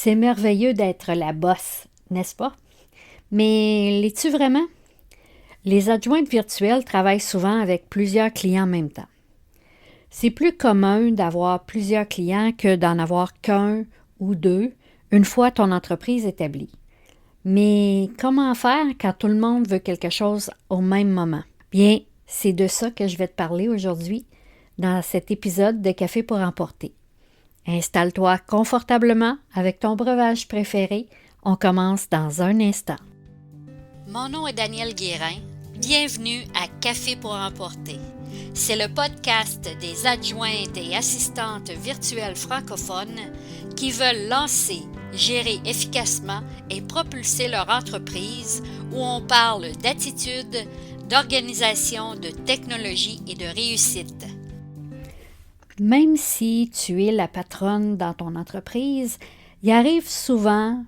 C'est merveilleux d'être la boss, n'est-ce pas? Mais l'es-tu vraiment? Les adjointes virtuelles travaillent souvent avec plusieurs clients en même temps. C'est plus commun d'avoir plusieurs clients que d'en avoir qu'un ou deux une fois ton entreprise établie. Mais comment faire quand tout le monde veut quelque chose au même moment? Bien, c'est de ça que je vais te parler aujourd'hui dans cet épisode de Café pour emporter. Installe-toi confortablement avec ton breuvage préféré. On commence dans un instant. Mon nom est Danielle Guérin. Bienvenue à Café pour emporter. C'est le podcast des adjointes et assistantes virtuelles francophones qui veulent lancer, gérer efficacement et propulser leur entreprise, où on parle d'attitude, d'organisation, de technologie et de réussite. Même si tu es la patronne dans ton entreprise, il arrive souvent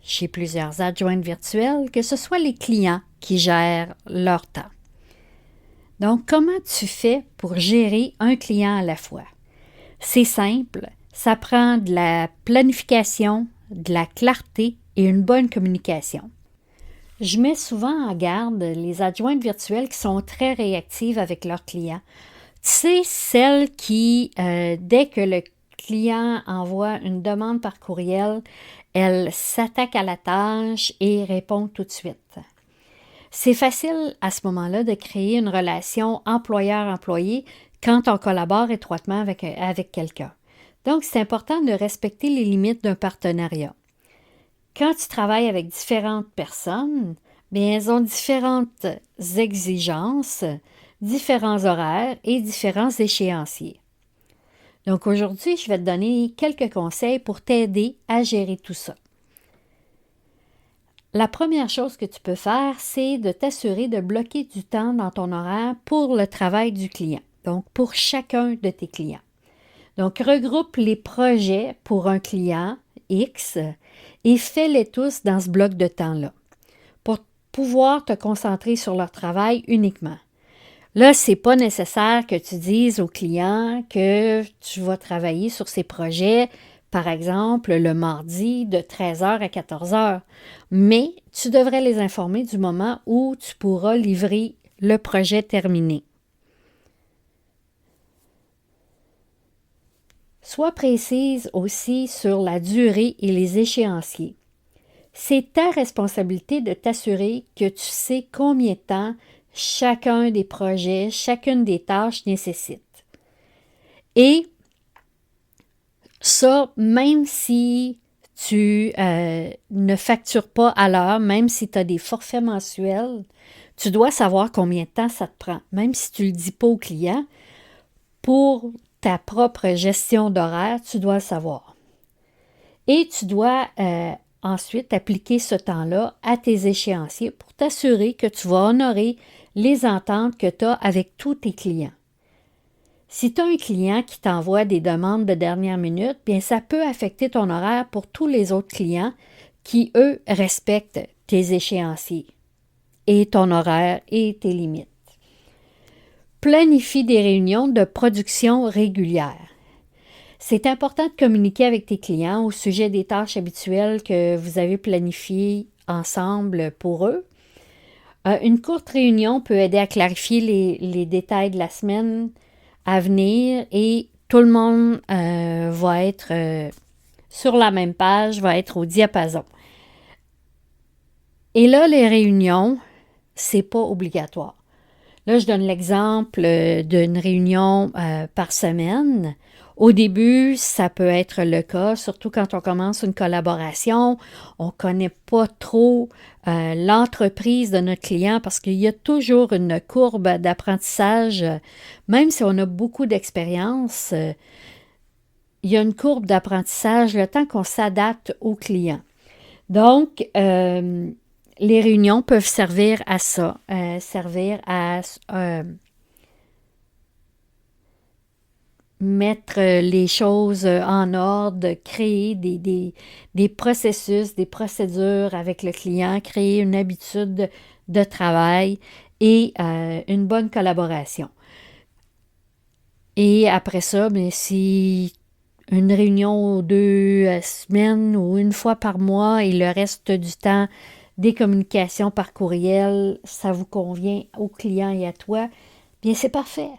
chez plusieurs adjointes virtuelles que ce soit les clients qui gèrent leur temps. Donc, comment tu fais pour gérer un client à la fois? C'est simple, ça prend de la planification, de la clarté et une bonne communication. Je mets souvent en garde les adjointes virtuelles qui sont très réactives avec leurs clients. Tu sais, celles qui, dès que le client envoie une demande par courriel, elles s'attaquent à la tâche et répondent tout de suite. C'est facile à ce moment-là de créer une relation employeur-employé quand on collabore étroitement avec quelqu'un. Donc, c'est important de respecter les limites d'un partenariat. Quand tu travailles avec différentes personnes, bien, elles ont différentes exigences, différents horaires et différents échéanciers. Donc aujourd'hui, je vais te donner quelques conseils pour t'aider à gérer tout ça. La première chose que tu peux faire, c'est de t'assurer de bloquer du temps dans ton horaire pour le travail du client, donc pour chacun de tes clients. Donc regroupe les projets pour un client X et fais-les tous dans ce bloc de temps-là pour pouvoir te concentrer sur leur travail uniquement. Là, ce n'est pas nécessaire que tu dises au client que tu vas travailler sur ces projets, par exemple, le mardi de 13h à 14h. Mais tu devrais les informer du moment où tu pourras livrer le projet terminé. Sois précise aussi sur la durée et les échéanciers. C'est ta responsabilité de t'assurer que tu sais combien de temps chacun des projets, chacune des tâches nécessite. Et ça, même si tu ne factures pas à l'heure, même si tu as des forfaits mensuels, tu dois savoir combien de temps ça te prend. Même si tu ne le dis pas au client, pour ta propre gestion d'horaire, tu dois le savoir. Et tu dois ensuite appliquer ce temps-là à tes échéanciers pour t'assurer que tu vas honorer les ententes que tu as avec tous tes clients. Si tu as un client qui t'envoie des demandes de dernière minute, bien ça peut affecter ton horaire pour tous les autres clients qui, eux, respectent tes échéanciers et ton horaire et tes limites. Planifie des réunions de production régulières. C'est important de communiquer avec tes clients au sujet des tâches habituelles que vous avez planifiées ensemble pour eux. Une courte réunion peut aider à clarifier les détails de la semaine à venir et tout le monde va être sur la même page, va être au diapason. Et là, les réunions, c'est pas obligatoire. Là, je donne l'exemple d'une réunion par semaine. Au début, ça peut être le cas, surtout quand on commence une collaboration. On ne connaît pas trop l'entreprise de notre client parce qu'il y a toujours une courbe d'apprentissage. Même si on a beaucoup d'expérience, il y a une courbe d'apprentissage le temps qu'on s'adapte au client. Donc, les réunions peuvent servir à ça, servir à mettre les choses en ordre, créer des processus, des procédures avec le client, créer une habitude de travail et une bonne collaboration. Et après ça, bien, si une réunion ou 2 semaines ou une fois par mois et le reste du temps, des communications par courriel, ça vous convient au client et à toi, bien c'est parfait.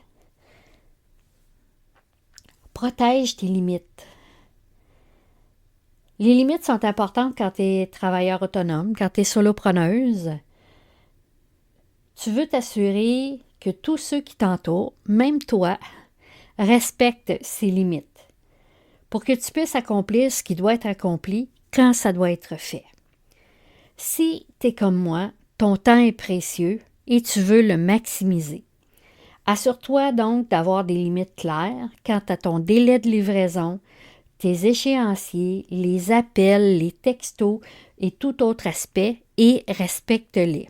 Protège tes limites. Les limites sont importantes quand tu es travailleur autonome, quand tu es solopreneuse. Tu veux t'assurer que tous ceux qui t'entourent, même toi, respectent ces limites pour que tu puisses accomplir ce qui doit être accompli quand ça doit être fait. Si tu es comme moi, ton temps est précieux et tu veux le maximiser. Assure-toi donc d'avoir des limites claires quant à ton délai de livraison, tes échéanciers, les appels, les textos et tout autre aspect et respecte-les.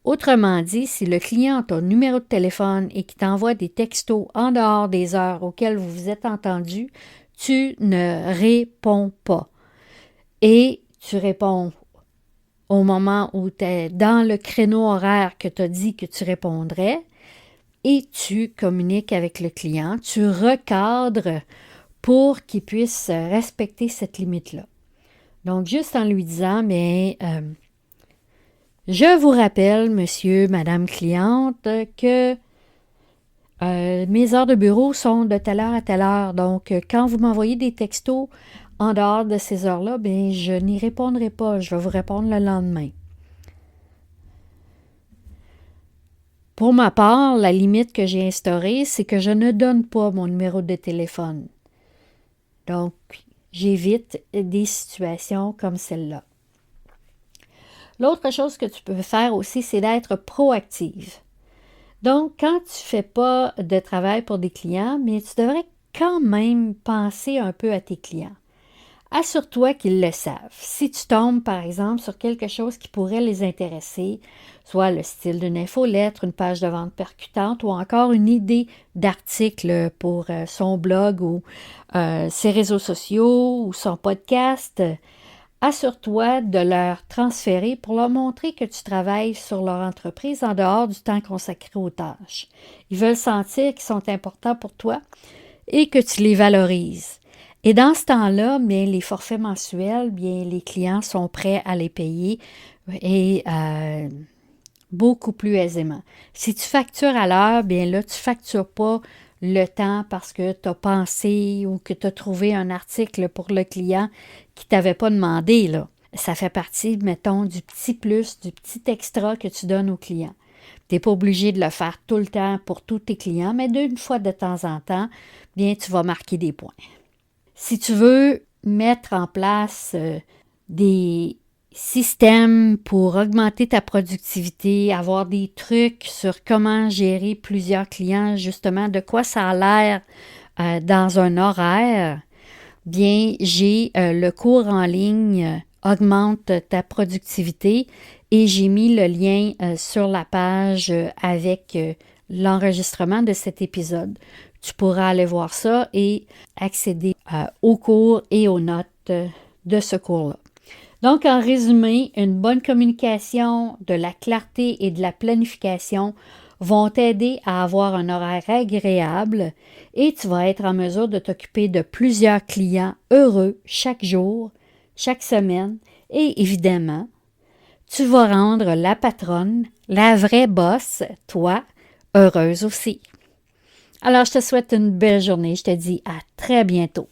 Autrement dit, si le client a ton numéro de téléphone et qu'il t'envoie des textos en dehors des heures auxquelles vous vous êtes entendu, tu ne réponds pas. Et tu réponds au moment où tu es dans le créneau horaire que tu as dit que tu répondrais et tu communiques avec le client, tu recadres pour qu'il puisse respecter cette limite-là. Donc, juste en lui disant, mais je vous rappelle, monsieur, madame cliente, que mes heures de bureau sont de telle heure à telle heure. Donc, quand vous m'envoyez des textos en dehors de ces heures-là, bien, je n'y répondrai pas. Je vais vous répondre le lendemain. Pour ma part, la limite que j'ai instaurée, c'est que je ne donne pas mon numéro de téléphone. Donc, j'évite des situations comme celle-là. L'autre chose que tu peux faire aussi, c'est d'être proactive. Donc, quand tu ne fais pas de travail pour des clients, mais tu devrais quand même penser un peu à tes clients. Assure-toi qu'ils le savent. Si tu tombes, par exemple, sur quelque chose qui pourrait les intéresser, soit le style d'une infolettre, une page de vente percutante ou encore une idée d'article pour son blog ou ses réseaux sociaux ou son podcast, assure-toi de leur transférer pour leur montrer que tu travailles sur leur entreprise en dehors du temps consacré aux tâches. Ils veulent sentir qu'ils sont importants pour toi et que tu les valorises. Et dans ce temps-là, bien, les forfaits mensuels, bien, les clients sont prêts à les payer et beaucoup plus aisément. Si tu factures à l'heure, bien là, tu ne factures pas le temps parce que tu as pensé ou que tu as trouvé un article pour le client qui ne t'avait pas demandé, là. Ça fait partie, mettons, du petit plus, du petit extra que tu donnes aux clients. Tu n'es pas obligé de le faire tout le temps pour tous tes clients, mais d'une fois de temps en temps, bien, tu vas marquer des points. Si tu veux mettre en place des systèmes pour augmenter ta productivité, avoir des trucs sur comment gérer plusieurs clients, justement, de quoi ça a l'air dans un horaire, bien, j'ai le cours en ligne Augmente ta productivité et j'ai mis le lien sur la page avec l'enregistrement de cet épisode. Tu pourras aller voir ça et accéder aux cours et aux notes de ce cours-là. Donc, en résumé, une bonne communication, de la clarté et de la planification vont t'aider à avoir un horaire agréable et tu vas être en mesure de t'occuper de plusieurs clients heureux chaque jour, chaque semaine et évidemment, tu vas rendre la patronne, la vraie boss, toi, heureuse aussi. Alors, je te souhaite une belle journée. Je te dis à très bientôt.